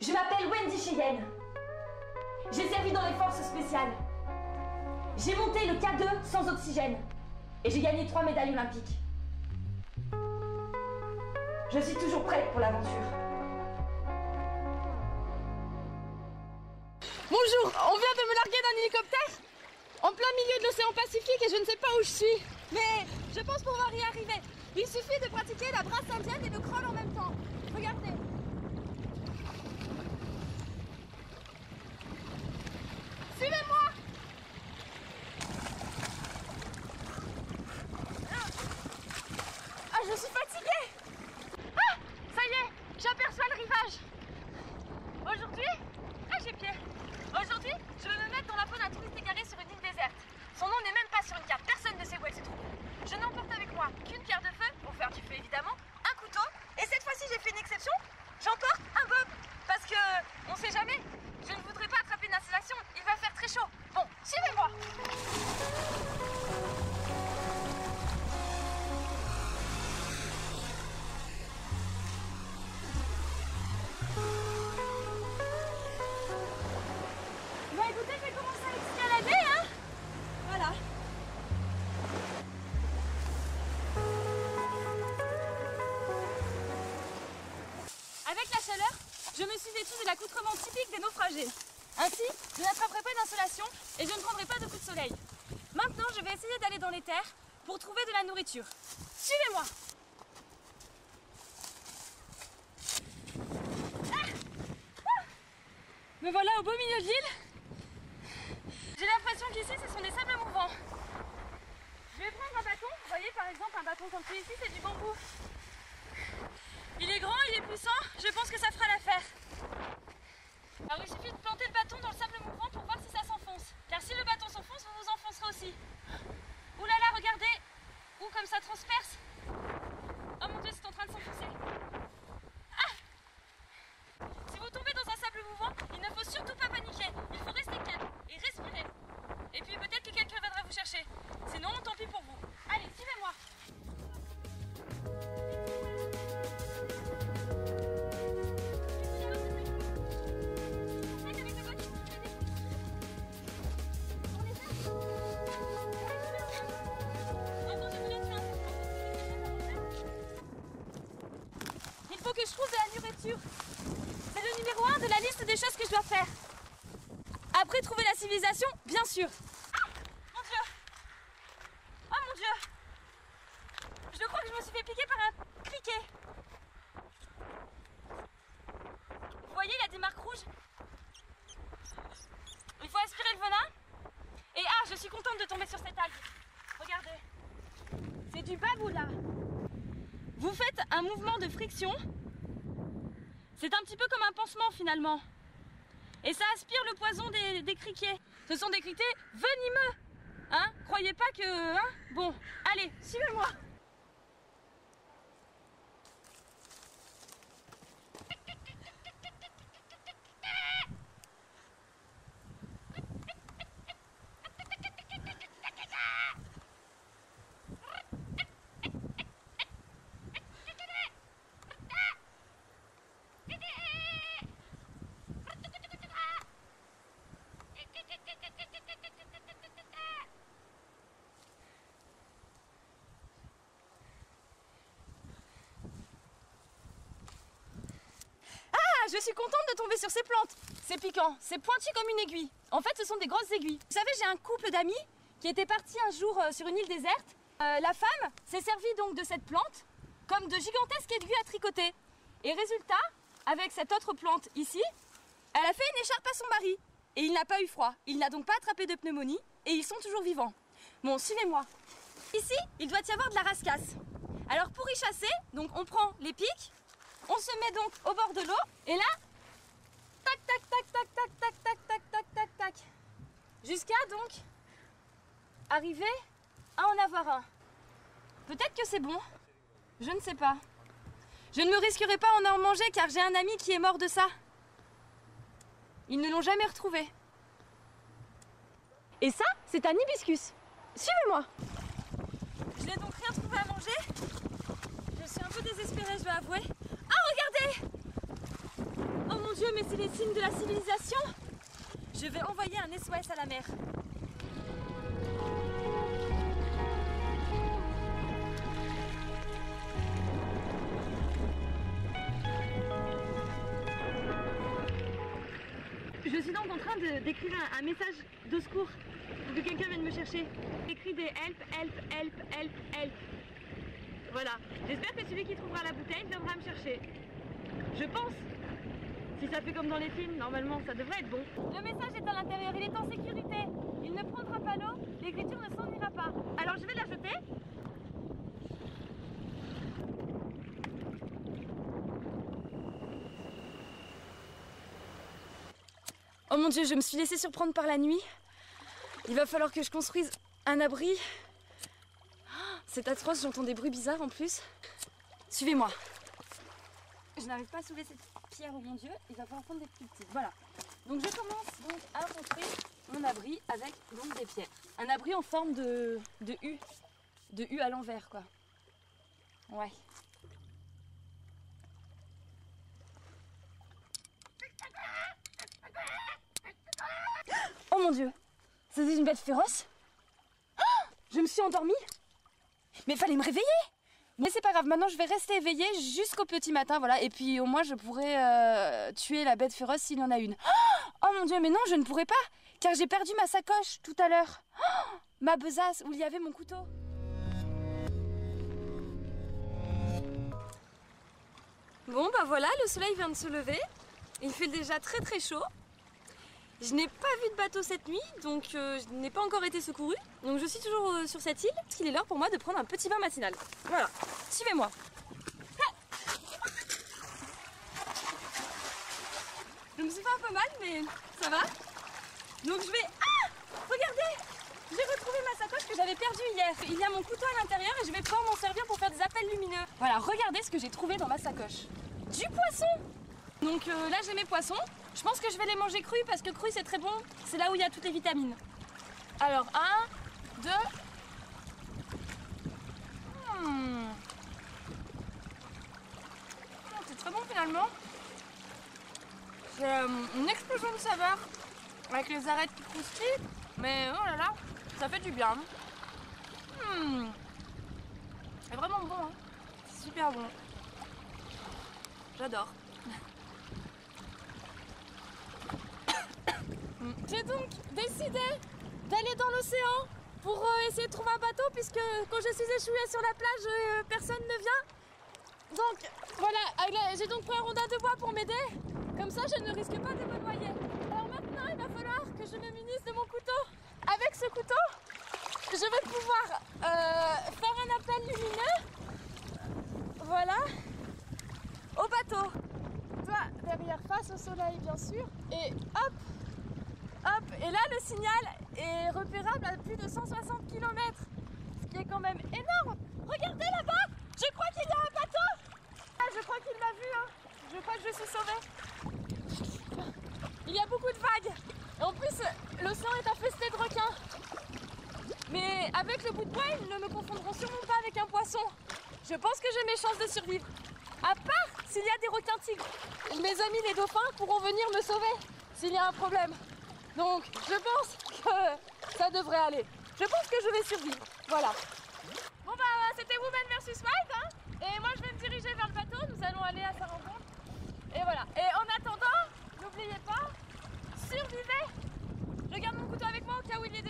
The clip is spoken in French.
Je m'appelle Wendy Cheyenne. J'ai servi dans les forces spéciales. J'ai monté le K2 sans oxygène. Et j'ai gagné 3 médailles olympiques. Je suis toujours prête pour l'aventure. Bonjour, on vient de me larguer d'un hélicoptère en plein milieu de l'océan Pacifique et je ne sais pas où je suis. Mais je pense pouvoir y arriver. Il suffit de pratiquer la brasse indienne et le crawl en même temps. Regardez. Suivez-moi. Ah, je suis fatiguée. Ah, ça y est, j'aperçois le rivage. Aujourd'hui, j'ai pied. Aujourd'hui, je vais me mettre dans la peau d'un touriste égaré sur une île déserte. Son nom n'est même pas sur une carte, personne ne sait où elle se trouve. Je n'emporte avec moi qu'une pierre de feu, pour faire du feu évidemment, un couteau, et cette fois-ci j'ai fait une exception, j'emporte un bob. Parce que, on sait jamais, je ne voudrais pas attraper une installation, il va faire très chaud. Bon, suivez-moi. Bon écoutez, je vais commencer à escalader, hein. Voilà. Avec la chaleur, je me suis vêtue de l'accoutrement typique des naufragés. Ainsi, je n'attraperai pas d'insolation et je ne prendrai pas de coups de soleil. Maintenant, je vais essayer d'aller dans les terres pour trouver de la nourriture. Suivez-moi. Me voilà au beau milieu de l'île. J'ai l'impression qu'ici, ce sont des sables mouvants. Je vais prendre un bâton. Vous voyez, par exemple, un bâton comme celui-ci, c'est du bambou. Il est grand, il est puissant. Je pense que ça fera l'affaire. Alors, il suffit de planter le bâton dans le sable mouvant pour voir si ça s'enfonce. Car si le bâton s'enfonce, vous vous enfoncerez aussi. Ouh là là, regardez. Ouh, comme ça transperce. Oh mon Dieu, c'est en train de s'enfoncer. Si vous tombez dans un sable mouvant, il ne faut surtout pas paniquer. Il faut rester calme et respirer. Et puis peut-être que quelqu'un viendra vous chercher. Sinon, tant pis pour vous. Allez, suivez-moi. Il faut que je trouve de la nourriture. C'est le numéro 1 de la liste des choses que je dois faire. Après trouver la civilisation, bien sûr. Ah, mon Dieu. Oh mon Dieu. Je crois que je me suis fait piquer par un criquet. Vous voyez, il y a des marques rouges. Il faut aspirer le venin. Et je suis contente de tomber sur cette algue. Regardez. C'est du baboula. Vous faites un mouvement de friction. C'est un petit peu comme un pansement finalement. Et ça aspire le poison des criquets. Ce sont des criquets venimeux. Hein? Croyez pas que... Hein? Bon, allez, suivez-moi. Je suis contente de tomber sur ces plantes. C'est piquant, c'est pointu comme une aiguille. En fait, ce sont des grosses aiguilles. Vous savez, j'ai un couple d'amis qui était parti un jour sur une île déserte. La femme s'est servie donc de cette plante comme de gigantesques aiguilles à tricoter. Et résultat, avec cette autre plante ici, elle a fait une écharpe à son mari. Et il n'a pas eu froid. Il n'a donc pas attrapé de pneumonie et ils sont toujours vivants. Bon, suivez-moi. Ici, il doit y avoir de la rascasse. Alors pour y chasser, donc on prend les pics. On se met donc au bord de l'eau et là, tac, tac, tac, tac, tac, tac, tac, tac, tac, tac, tac, jusqu'à donc arriver à en avoir un. Peut-être que c'est bon, je ne sais pas. Je ne me risquerai pas à en manger car j'ai un ami qui est mort de ça. Ils ne l'ont jamais retrouvé. Et ça, c'est un hibiscus. Suivez-moi. Je n'ai donc rien trouvé à manger. Je suis un peu désespérée, je dois avouer. Ah, regardez! Oh mon mon Dieu, mais c'est les signes de la civilisation. Je vais envoyer un SOS à la mer. Je suis donc en train d'écrire un message de secours pour que quelqu'un vienne me chercher. J'écris des help, help, help, help, help. Voilà. J'espère que celui qui trouvera la bouteille viendra me chercher. Je pense. Si ça fait comme dans les films, normalement ça devrait être bon. Le message est à l'intérieur, il est en sécurité. Il ne prendra pas l'eau, l'écriture ne s'en ira pas. Alors je vais la jeter. Oh mon Dieu, je me suis laissée surprendre par la nuit. Il va falloir que je construise un abri. C'est atroce, j'entends des bruits bizarres en plus. Suivez-moi. Je n'arrive pas à soulever cette pierre, oh mon Dieu. Il va falloir prendre des plus petites. Voilà. Donc je commence donc à construire mon abri avec donc des pierres. Un abri en forme de U. De U à l'envers quoi. Ouais. Oh mon Dieu, c'était une bête féroce. Je me suis endormie. Mais fallait me réveiller. Mais c'est pas grave, maintenant je vais rester éveillée jusqu'au petit matin, voilà. Et puis au moins je pourrai tuer la bête féroce s'il y en a une. Oh mon Dieu, mais non, je ne pourrai pas, car j'ai perdu ma sacoche tout à l'heure. Ma besace où il y avait mon couteau. Bon bah voilà, le soleil vient de se lever. Il fait déjà très très chaud. Je n'ai pas vu de bateau cette nuit, donc je n'ai pas encore été secourue. Donc je suis toujours sur cette île, parce qu'il est l'heure pour moi de prendre un petit bain matinal. Voilà, suivez-moi. Je me suis fait un peu mal, mais ça va. Donc je vais... Ah! Regardez! J'ai retrouvé ma sacoche que j'avais perdue hier. Il y a mon couteau à l'intérieur et je vais pouvoir m'en servir pour faire des appels lumineux. Voilà, regardez ce que j'ai trouvé dans ma sacoche. Du poisson! Donc là j'ai mes poissons. Je pense que je vais les manger crus parce que crus c'est très bon. C'est là où il y a toutes les vitamines. Alors 1, 2. C'est très bon finalement. C'est une explosion de saveur avec les arêtes qui croustillent. Mais oh là là, ça fait du bien. C'est vraiment bon. Hein. C'est super bon. J'adore. J'ai donc décidé d'aller dans l'océan pour essayer de trouver un bateau puisque quand je suis échouée sur la plage, personne ne vient. Donc voilà, j'ai donc pris un rondin de bois pour m'aider. Comme ça, je ne risque pas de me noyer. Alors maintenant, il va falloir que je me munisse de mon couteau. Avec ce couteau, je vais pouvoir faire un appel lumineux. Voilà. Au bateau. Toi, derrière, face au soleil, bien sûr. Et hop! Hop, et là le signal est repérable à plus de 160 km, ce qui est quand même énorme. Regardez là-bas, je crois qu'il y a un bateau. Ah, je crois qu'il m'a vu, hein. Je crois que je suis sauvée. Il y a beaucoup de vagues. Et en plus, l'océan est infesté de requins. Mais avec le bout de bois, ils ne me confondront sûrement pas avec un poisson. Je pense que j'ai mes chances de survivre. À part s'il y a des requins tigres. Mes amis les dauphins pourront venir me sauver s'il y a un problème. Donc, je pense que ça devrait aller. Je pense que je vais survivre. Voilà. Bon bah, c'était Woman vs Wild, hein. Et moi, je vais me diriger vers le bateau. Nous allons aller à sa rencontre. Et voilà. Et en attendant, n'oubliez pas, survivez. Je garde mon couteau avec moi au cas où il y